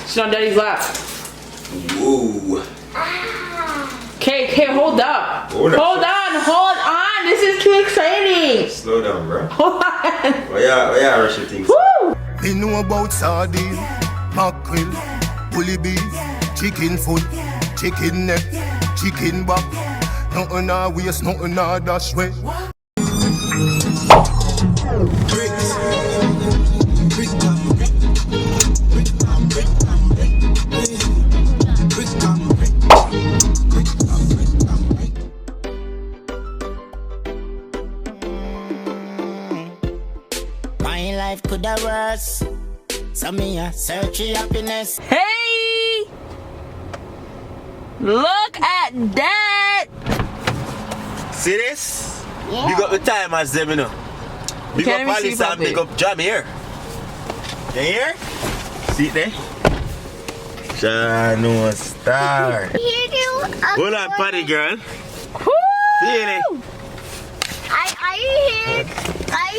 She's on Daddy's lap. Woo. Okay, hold up. Hold on. This is too exciting. Slow down, bro. Hold on. What you rushing things? Woo! We know about sardine, mackerel, bully beef, chicken foot, chicken neck, chicken back. Nothing I waste, nothing I dash way. My life could have worse. So me a search for happiness. Hey! Look at that! See this? Yeah. Big up the time as them, you know. Big Can't up even see Alice and big properly. up Jam here. You hear? See it there? Jano Star. Hold on, party girl. Woo! Feel it?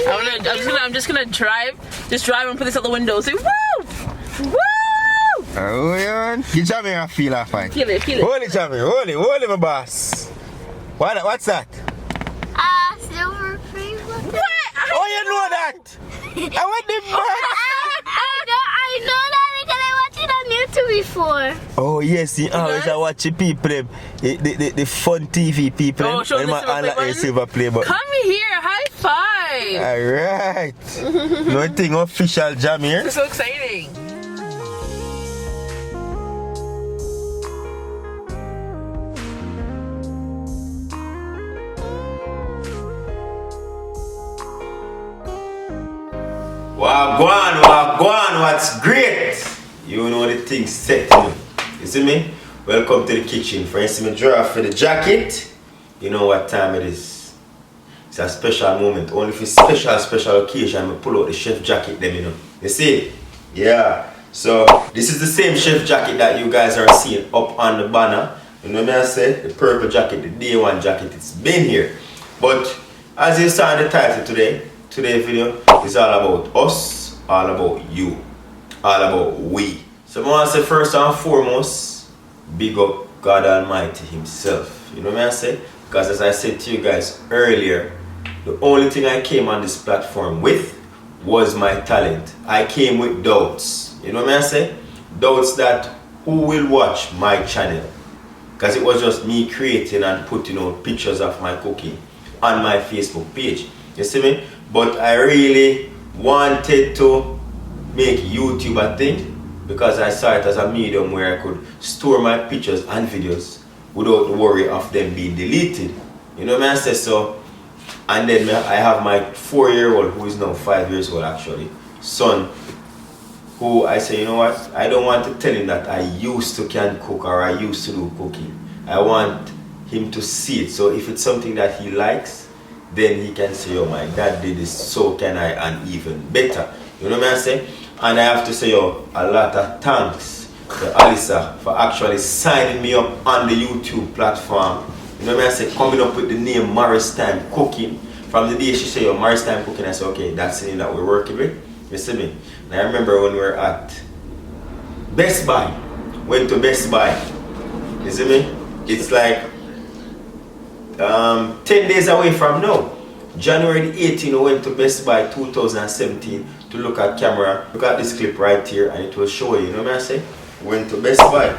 I'm just gonna drive and put this out the window. Say woo! Woo! Oh, yeah. Give Jam here a feel of fine. Feel it. Hold it, Jam here. Hold it, my boss. What's that? Silver free. Oh, you know that? I want the box. I know that because I watched it on YouTube before. Oh, yes, you always are watching people, the fun TV people. Oh, show them the silver all play like button? silver play button. Come here, high five! Alright. Nothing official Jam here. This is so exciting. Wagwan, what's great? You know the thing set to me. You see me? Welcome to the kitchen. For instance, me draw for the jacket. You know what time it is. It's a special moment. Only for special occasion, I pull out the chef jacket them, you know. You see? Yeah. So this is the same chef jacket that you guys are seeing up on the banner. You know what I say? The purple jacket, the day one jacket, it's been here. But as you saw in the title today, today's video is all about us, all about you, all about we. So I want to say first and foremost, big up God Almighty himself. You know what I say? Because as I said to you guys earlier, the only thing I came on this platform with was my talent. I came with doubts. You know what I say? Doubts that who will watch my channel. Because it was just me creating and putting out pictures of my cooking on my Facebook page. You see me? But I really wanted to make YouTube a thing because I saw it as a medium where I could store my pictures and videos without the worry of them being deleted. You know what I say? So, and then I have my 4-year-old who is now 5 years old actually, son, who I say, you know what, I don't want to tell him that I used to can cook or I used to do cooking. I want him to see it. So if it's something that he likes, then he can say, oh, my dad did this, so can I, and even better. You know what I say? And I have to say, oh, a lot of thanks to Alyssa for actually signing me up on the YouTube platform. You know what I say? Coming up with the name Morris Time Cooking. From the day she said, oh, Morris Time Cooking, I said, okay, that's the name that we're working with. You see me? And I remember when we were at Best Buy. Went to Best Buy. You see me? It's like 10 days away from now. January the 18th, we went to Best Buy 2017 to look at camera. Look at this clip right here and it will show you know what I say? We went to Best Buy.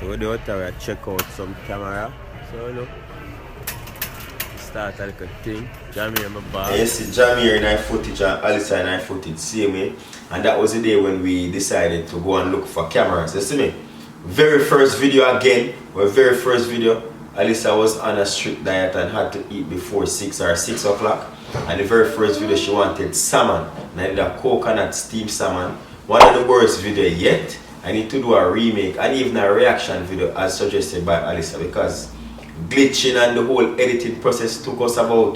So we do it, we check out some camera. So look. Start a little thing. Jamie in my bag. You see Jamie in our footage and Alyssa in our footage, same way. And that was the day when we decided to go and look for cameras. You see me? Very first video again. Our very first video. Alyssa was on a strict diet and had to eat before 6 or 6 o'clock. And the very first video she wanted salmon. And I did a coconut steamed salmon. One of the worst video yet. I need to do a remake and even a reaction video as suggested by Alyssa because glitching and the whole editing process took us about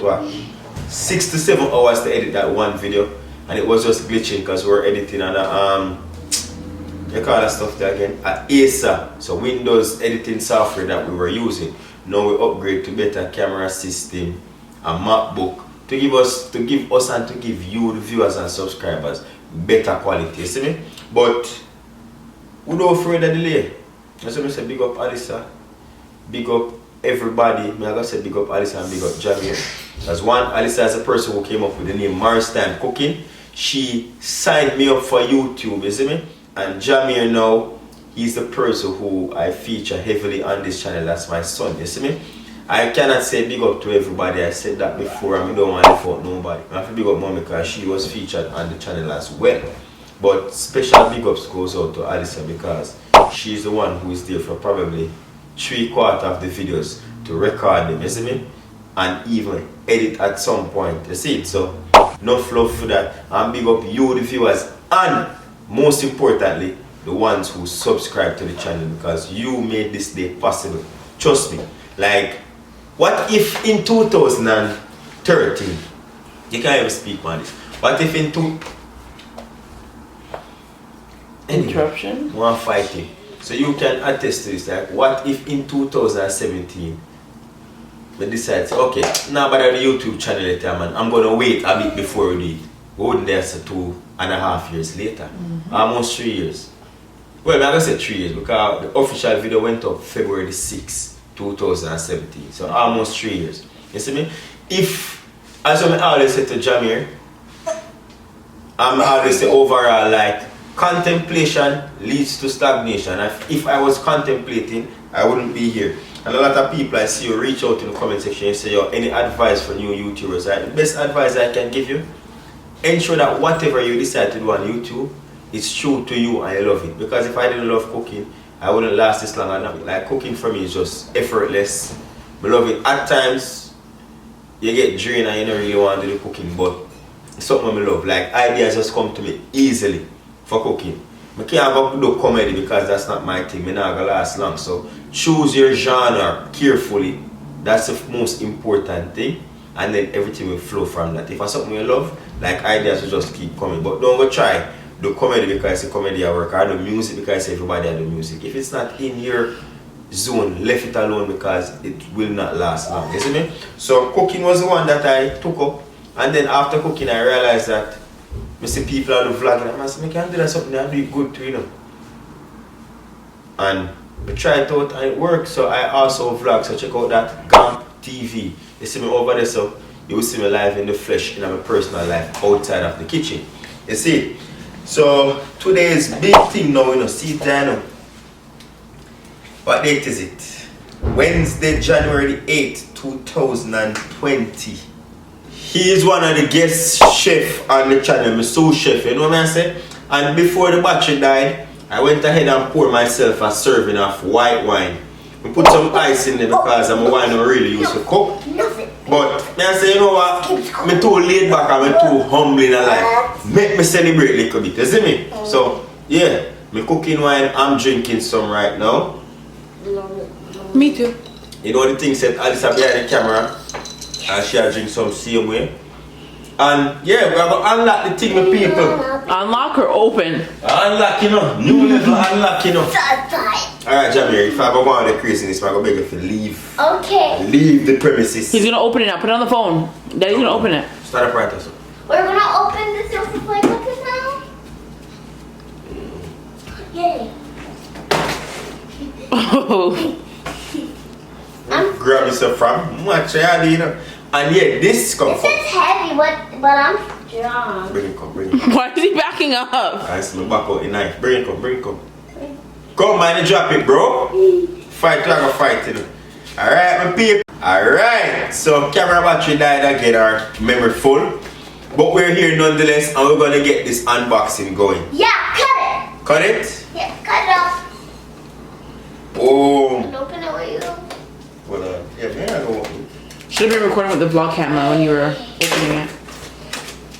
6 to 7 hours to edit that one video. And it was just glitching because we were editing on a you call that stuff there again? Acer, so Windows editing software that we were using. Now we upgrade to better camera system, a MacBook to give us and to give you the viewers and subscribers better quality. You see me? But without further delay, that's what I say, big up Alyssa, big up everybody. I'm gonna say big up Alyssa and big up Jamir. As one, Alyssa is a person who came up with the name Milestone Cooking. She signed me up for YouTube, you see me? And Jamir now, he's the person who I feature heavily on this channel. That's my son, you see me? I cannot say big up to everybody. I said that before and I don't want to fault nobody. I have to big up mom because she was featured on the channel as well. But special big ups goes out to Alyssa because she's the one who is there for probably 3/4 of the videos to record them, you see me? And even edit at some point, you see it? So, no love for that. And big up you, the viewers, and most importantly, the ones who subscribe to the channel because you made this day possible. Trust me. Like, what if in 2013, you can't even speak on this. What if in Interruption? One fighting. So you can attest to this. Like, what if in 2017, we decide, okay, now but the YouTube channel later, man, I'm gonna wait a bit before we do it. We wouldn't there so 2.5 years later. Almost 3 years. Well, I'm gonna say 3 years because the official video went up February 6, 2017. So almost 3 years. You see me? If, as I always say to Jamir, I'm always say overall like contemplation leads to stagnation. If I was contemplating, I wouldn't be here. And a lot of people I see you reach out in the comment section and say, yo, any advice for new YouTubers? Right? The best advice I can give you, ensure that whatever you decide to do on YouTube, it's true to you and you love it. Because if I didn't love cooking, I wouldn't last this long enough. Like cooking for me is just effortless. I love it. At times, you get drained and you don't really want to do the cooking, but it's something I love. Like ideas just come to me easily for cooking. I can't go do comedy because that's not my thing. I'm not gonna last long. So choose your genre carefully. That's the most important thing. And then everything will flow from that. If it's something you love, like ideas will just keep coming. But don't go try do comedy because it's a comedy I work, or do music because everybody has the music. If it's not in your zone, left it alone because it will not last long. You see me? So cooking was the one that I took up. And then after cooking I realized that I see people are vlogging and I said, I can do that something and do it good too, you know. And I tried it out and it worked. So I also vlog, so check out that Gamp TV. You see me over there, so you will see me live in the flesh in my personal life outside of the kitchen. You see? So today's big thing now, you know, see it there now. What date is it? Wednesday, January 8th, 2020. He is one of the guest chef on the channel, my sous chef, you know what I say? And before the battery died, I went ahead and poured myself a serving of white wine. I put some ice in there because I'm a wine I really used to cook. But I say, you know what? I'm too laid back and I'm too humble in life. Make me celebrate a little bit, you see me? So, yeah, I'm cooking wine, I'm drinking some right now. Me too. You know the thing said Alyssa behind the camera and she'll drink some same way. And yeah, we're going to unlock the thing with people. Unlock or open? Unlock, you know. New level unlock, you know. Alright, Jamir, if I go on the craziness, I'm going to beg you to leave. Okay. Leave the premises. He's gonna open it now. Put it on the phone. Daddy's gonna open it. Start up right now. We're gonna open this silver play cookies now. Yay. Oh. Grab yourself from much, you know. And yeah, this comes This is heavy, but I'm strong. Bring it, come, bring it. Why is he backing up? I see my back out the knife. Bring it, come, bring it, come. Come man, you drop it, bro. Fight, you gotta fight, you know. Alright, my people. Alright, so camera battery died again, our memory full. But we're here nonetheless, and we're gonna get this unboxing going. Yeah, cut it. Cut it? Yeah, cut it off. Oh. And open it with you. Well, yeah, man, I don't want it. Should have been recording with the vlog camera when you were opening it.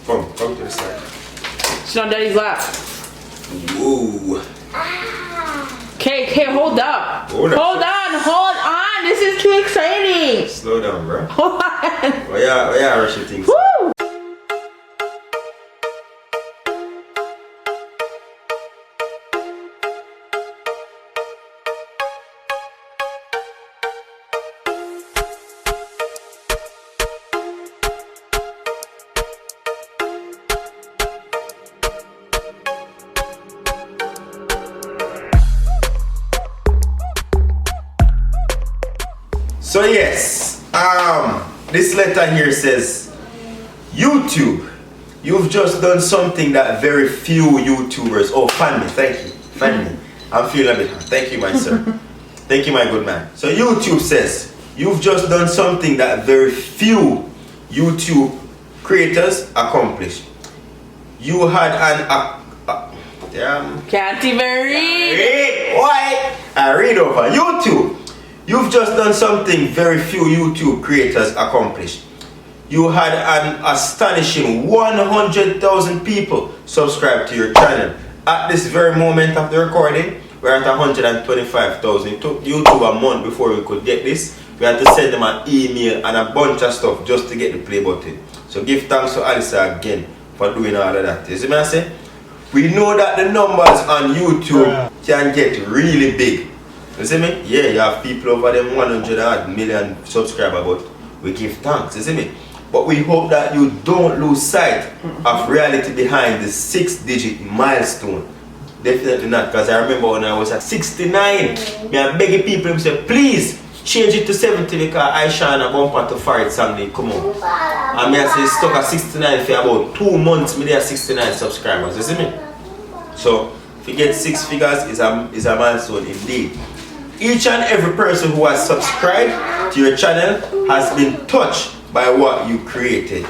Come to the side. Sit on Daddy's lap. Ooh. Okay, hold up. Hold up. Hold on. This is too exciting. Slow down, bro. Hold on. Why you rushing things? Woo! So yes, this letter here says, YouTube, you've just done something that very few YouTubers. Oh, fan me, thank you, fan me. I'm feeling a bit. Thank you, my sir. Thank you, my good man. So YouTube says, you've just done something that very few YouTube creators accomplish. You had an Can't even read. Why? I read over YouTube. You've just done something very few YouTube creators accomplish. You had an astonishing 100,000 people subscribe to your channel. At this very moment of the recording, we're at 125,000. It took YouTube a month before we could get this. We had to send them an email and a bunch of stuff just to get the play button. So give thanks to Alisa again for doing all of that. You see what I say? We know that the numbers on YouTube can get really big. You see me? Yeah, you have people over them 100 million subscribers, but we give thanks. You see me? But we hope that you don't lose sight of reality behind the 6-digit milestone. Definitely not, because I remember when I was at 69, me I begging people and say, please change it to 70 because I shine a bumper to Farid Sunday come on. And me I say stuck at 69 for about 2 months, me there 69 subscribers, you see me? So if you get 6 figures is a milestone indeed. Each and every person who has subscribed to your channel has been touched by what you created.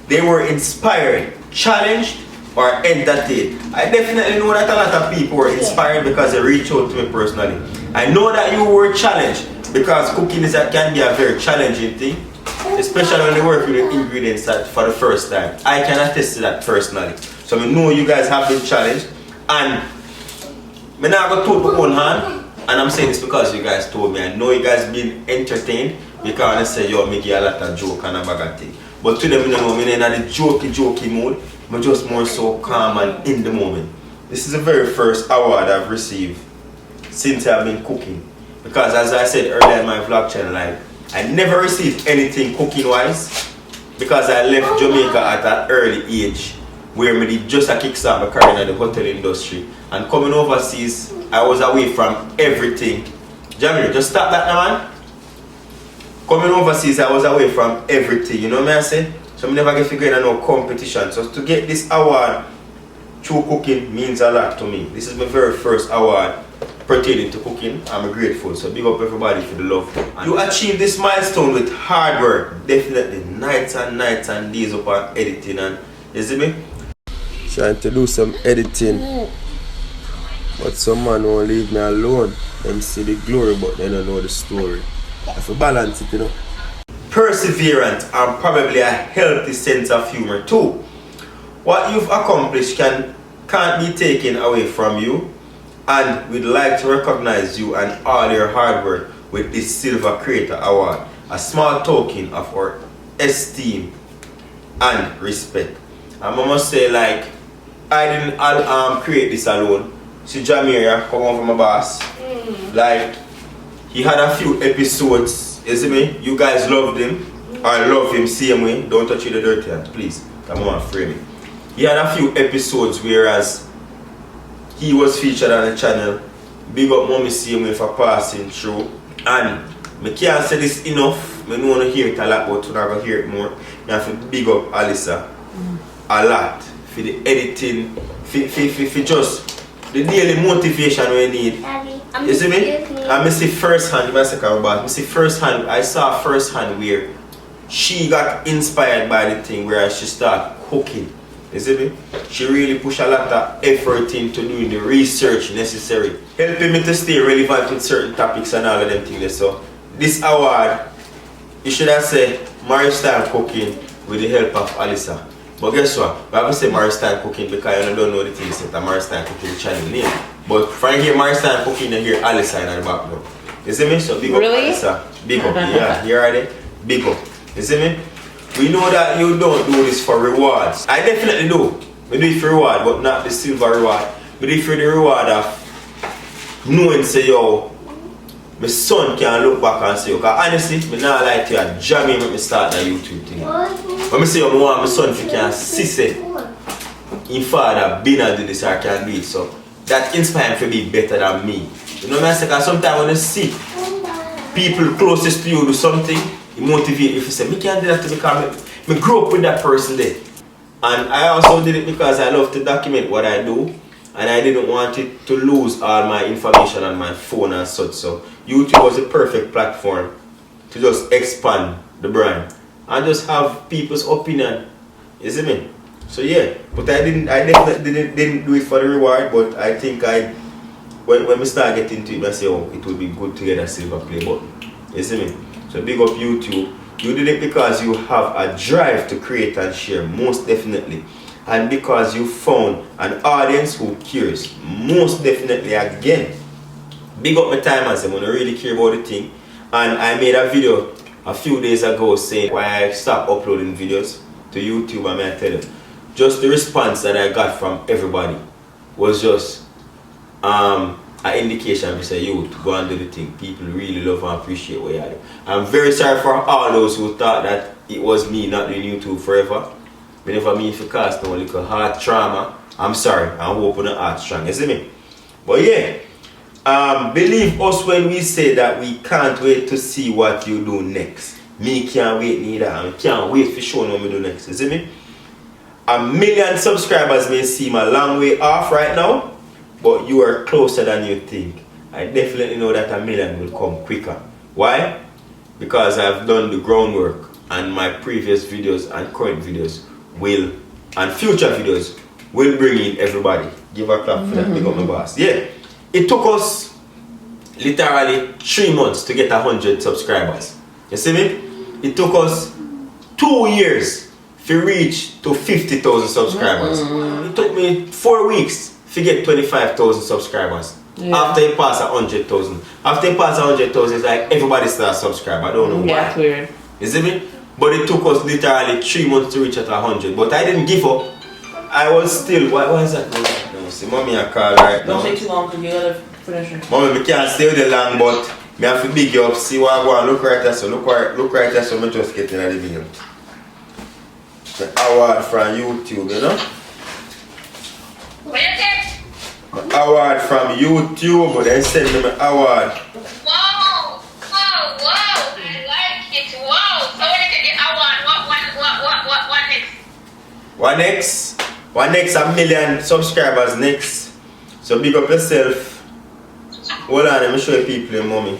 They were inspired, challenged, or entertained. I definitely know that a lot of people were inspired because they reached out to me personally. I know that you were challenged because cooking can be a very challenging thing, especially when you work with the ingredients for the first time. I can attest to that personally. So I know you guys have been challenged, and I'm not going to talk with one hand. And I'm saying this because you guys told me. I know you guys been entertained because I say, yo, me give a lot of joke and a bag of thing. But to them, you know, I'm in the jokey mood. I'm just more so calm and in the moment. This is the very first award I've received since I've been cooking. Because as I said earlier in my vlog channel, like, I never received anything cooking wise because I left Jamaica at an early age where I did just a kickstart my career in the hotel industry. And coming overseas, I was away from everything. Jamie, just stop that now, man. Coming overseas, I was away from everything. You know what I say? So I never get to get no competition. So to get this award through cooking means a lot to me. This is my very first award pertaining to cooking. I'm grateful. So big up everybody for the love. And you achieved this milestone with hard work. Definitely nights and days up on editing. And you see me? Trying to do some editing. But some man won't leave me alone. Them see the glory but they don't know the story. I have to balance it, you know. Perseverant and probably a healthy sense of humor too. What you've accomplished can't be taken away from you, and we'd like to recognize you and all your hard work with this Silver Creator Award, a small token of our esteem and respect. And I must say, like, I didn't create this alone. See Jamir come on from my boss. Like, he had a few episodes, you see me? You guys loved him. I love him same way. Don't touch you the dirty hand, please. Come on, frame me. He had a few episodes whereas he was featured on the channel. Big up mommy same way for passing through. And I can't say this enough. I don't want to hear it a lot, but I'm not going to hear it more. I have to big up Alisa a lot for the editing, for just the daily motivation we need. Daddy, you see me? I see first hand, my second boss. I see first hand. I saw first hand where she got inspired by the thing where she started cooking. You see me? She really pushed a lot of effort into doing the research necessary, helping me to stay relevant with certain topics and all of them things. So this award, you should have said milestone cooking with the help of Alisa. But guess what? I have to say milestone cooking because you don't know the things that milestone cooking channel name. But from here milestone cooking, you hear Alisa in the background. You see me? So big up Alisa. Big up. Yeah, you heard it? Big up. You see me? We know that you don't do this for rewards. I definitely do. We do it for reward, but not the silver reward. We do it for the reward of knowing say yo, my son can look back and say, because honestly, I not like to jam him when I start that YouTube thing. When I say I want my son to can see say his father been and do this or can do it. So that inspires him to be better than me. You know what I say? Because sometimes when you see people closest to you do something, it motivate you to say, me can't do that because me grew up with that person there. And I also did it because I love to document what I do. And I didn't want it to lose all my information on my phone and such. So YouTube was the perfect platform to just expand the brand and just have people's opinion. You see me? So yeah, but I definitely didn't do it for the reward, but I think when we start getting into it, I say, oh, it would be good to get a silver play button. You see me? So big up YouTube. You did it because you have a drive to create and share, most definitely. And because you found an audience who cares, most definitely again. Big up my time and say, I really care about the thing. And I made a video a few days ago saying why I stopped uploading videos to YouTube. And I tell you, just the response that I got from everybody was just an indication to say, you to go and do the thing. People really love and appreciate what you do. I'm very sorry for all those who thought that it was me not doing YouTube forever. I never mean to cause no little heart trauma. I'm sorry, I'm hoping the heart strong, you see me? But yeah, believe us when we say that we can't wait to see what you do next. Me can't wait neither, and can't wait for showing what we do next, you see me? 1 million subscribers may seem a long way off right now, but you are closer than you think. I definitely know that 1 million will come quicker. Why? Because I've done the groundwork, and my previous videos and current videos will, and future videos will bring in everybody. Give a clap for that, big up my boss. Yeah, it took us literally 3 months to get 100 subscribers. You see me? It took us 2 years to reach to 50,000 subscribers. It took me 4 weeks to get 25,000 subscribers. Yeah. After you pass 100,000. After you pass 100,000, it's like everybody starts subscribe. I don't know why. Yeah, weird. You see me? But it took us literally 3 months to reach at 100. But I didn't give up. I was still. Why is that? No, see, mommy, I call right now. Don't take too long because you gotta finish it. Mommy, we can't stay with the long, but me have to big you up. See what I go and look right there. So look right there. So me just getting at the video. The award from YouTube, you know. Award from YouTube, but they send me an award. Wow! I like it. Wow! So when you get the award, what next? What next? 1 million subscribers next. So big up yourself. Hold on, let me show you people in mommy.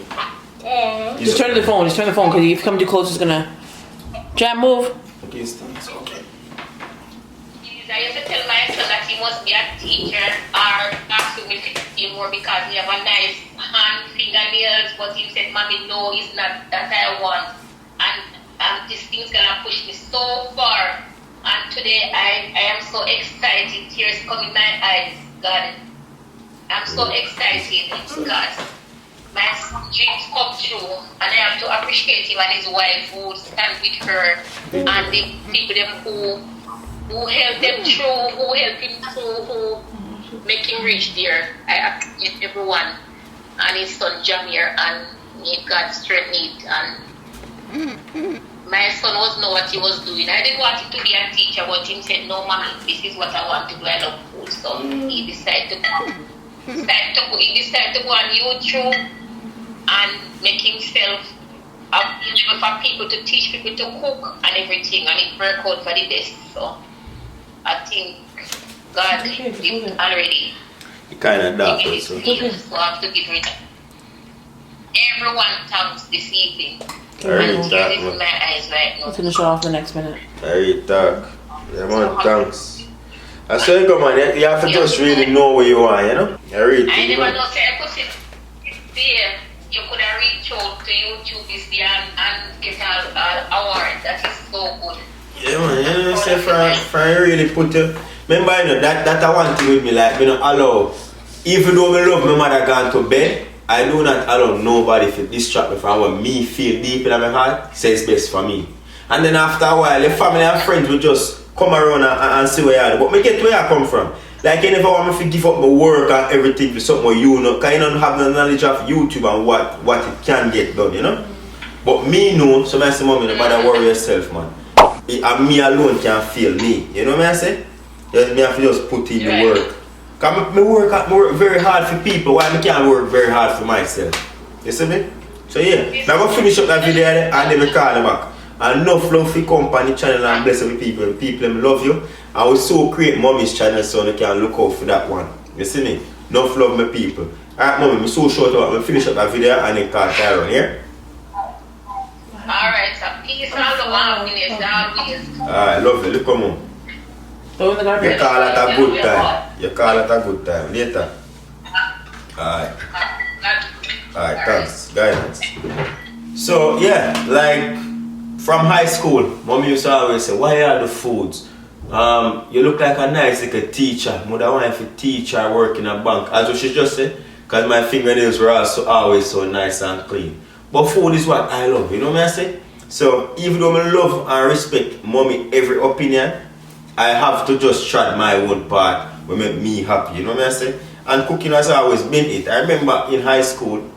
Just turn the phone because if you come too close, it's gonna jam move. Okay, thanks. Okay. I used to tell my son that he must be a teacher or ask him if he more because he have a nice hand, fingernails, but he said, Mommy, no, it's not that I want. And this thing's gonna push me so far. And today I am so excited, tears come in my eyes, God. I'm so excited because my dreams come true and I have to appreciate him and his wife who stand with her and the people them who help them through, who help him through, who make him reach there. I appreciate everyone and his son Jamir and may God strengthen it. And my son was know what he was doing. I didn't want him to be a teacher, but he said, no, Mommy, this is what I want to do. I love food. So he decided to go. He decided to go on YouTube and make himself available for people to teach people to cook and everything, and it worked out for the best. So I think God did already. He kind of dark also. So I have to give it everyone thanks this evening. Very and dark, tears in my eyes right now. Finish off the next minute. Very dark. Yeah, man, thanks. I say you go, man, you have to just really know where you are, you know? I never know, say I put it there. You could have reached out to YouTube this year and get an award. That is so good. Yeah, man, you know, say for really put you. Remember, you know, that I want to with me, like, you know, allow, even though I love my mother gone to bed, I do not allow nobody to distract me from what me feel deep in my heart, say it's best for me. And then after a while, the family and friends will just come around and see where you are. But me get where I come from. Like, you never want me to give up my work and everything for something you know, because you don't have the knowledge of YouTube and what it can get done, you know? But me know, so I say, Mommy, no bother worry yourself, man. And me alone can feel me. You know what I say? Me have to just put in the work. Because I work very hard for people, why I can't work very hard for myself. You see me? So yeah, now go finish up that video there and then we call you back. And enough love for company channel and bless with people. People love you. I will so create mommy's channel so you can look out for that one. You see me? Enough love my people. Alright mommy, I'm so short out. I'm finish up that video and then call Tyron, yeah? Alright, so peace out of happiness always. Alright, love you. Look come on. You call at a good time. You call at a good time. Later. Alright. Alright, thanks. Guidance. So yeah, like from high school, mommy used to always say, why are the foods? You look like a nice like a teacher. Mother want to teach or work in a bank. As what she just said, because my fingernails were also always so nice and clean. But food is what I love, you know what I say? So even though I love and respect mommy every opinion, I have to just try my own part will make me happy, you know what I say? And cooking has always been it. I remember in high school,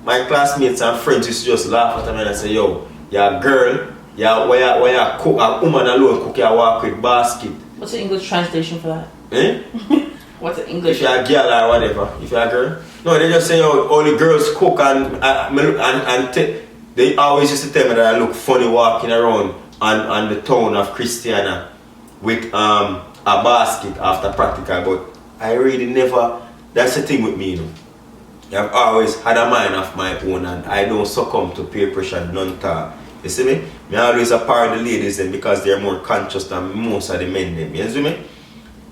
my classmates and friends used to just laugh at me and say, yo, you're a girl, where you cook, a woman alone cook, you walk with basket. What's the English translation for that? Eh? What's the English? If you're a girl or whatever, if you're a girl. No, they just say, yo, only girls cook and they always used to tell me that I look funny walking around on the town of Christiana with a basket after practical, but I really never, that's the thing with me, you know. I've always had a mind of my own and I don't succumb to peer pressure none talk. You see me? I always apart the ladies them because they're more conscious than most of the men them. You see me?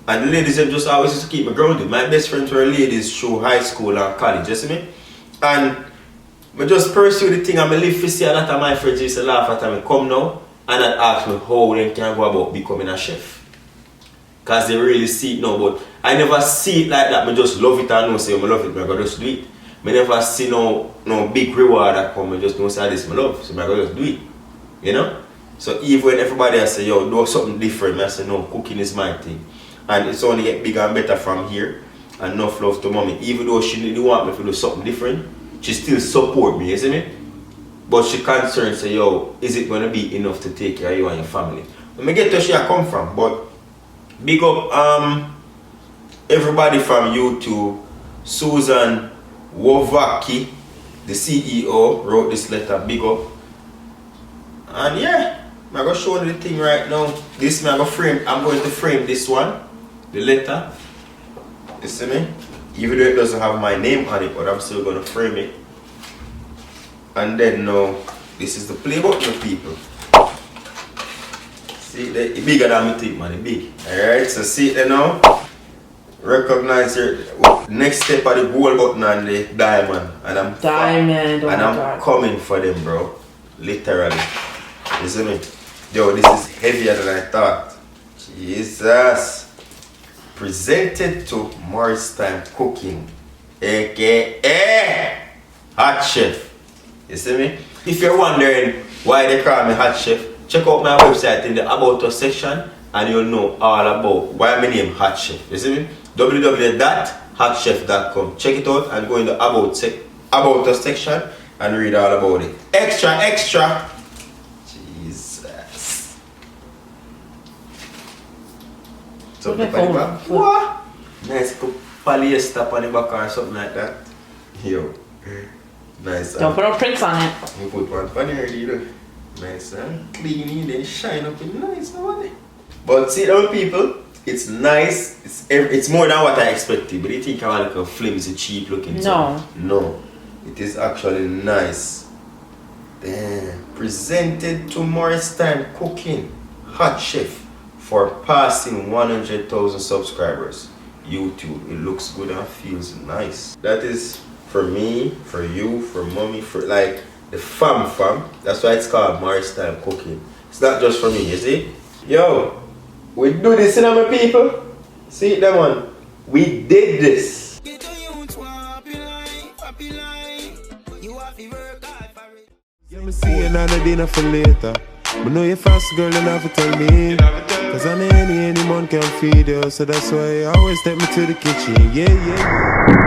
And the ladies them just always used to keep me grounded. My best friends were ladies through high school and college, you see me? And I just pursue the thing and I live to see a lot of my friends used to laugh at me come now and I'd ask me how they can go about becoming a chef. Because they really see it now, but I never see it like that. I just love it and know say I love it, I just do it. I never see no big reward that come, I just don't say this I love, so I just do it. You know? So even when everybody else say, yo, do something different, I say no, cooking is my thing. And it's only get bigger and better from here. And enough love to mommy. Even though she didn't want me to do something different, she still support me, you see me? But she concerned say, yo, is it gonna be enough to take care of you and your family? When I get to where I come from, but big up everybody from YouTube. Susan Wovaki, the CEO, wrote this letter, big up. And yeah, I'm gonna show you the thing right now. This I'm going to frame this one, the letter. You see me? Even though it doesn't have my name on it, but I'm still gonna frame it. And then now, this is the play button, people. See, it's bigger than me think, man, it's big. Alright, so see it there now. Recognize your next step of the gold button and the diamond. And I'm coming for them, bro. Literally. You see me? Yo, this is heavier than I thought. Jesus. Presented to Morris Time Cooking, aka Hot Chef. You see me? If you're wondering why they call me Hot Chef, check out my website in the About Us section and you'll know all about why my name Hot Chef. You see me? www.hotchef.com. Check it out and go in the About Us section and read all about it. Extra. Jesus. Something on the back. What? Nice polyester on the back or something like that. Yo. Nice. Don't put no prints on it. You put one on here, you know. Nice and clean, then shine up in nice, nobody. But see down people, it's nice. It's more than what I expected. But you think I want like a flimsy, cheap looking? No. No. It is actually nice. Damn. Presented to Morris Time Cooking, Hot Chef, for passing 100,000 subscribers. YouTube. It looks good and feels nice. That is for me, for you, for mommy, for like the fam. That's why it's called Morris Time Cooking. It's not just for me, you see? Yo, we do this, you know, my people. See it, them one. We did this. Yeah, me see you another dinner for later. But know you fast, girl, you never tell me. Cause any man can feed you. So that's why you always take me to the kitchen. Yeah.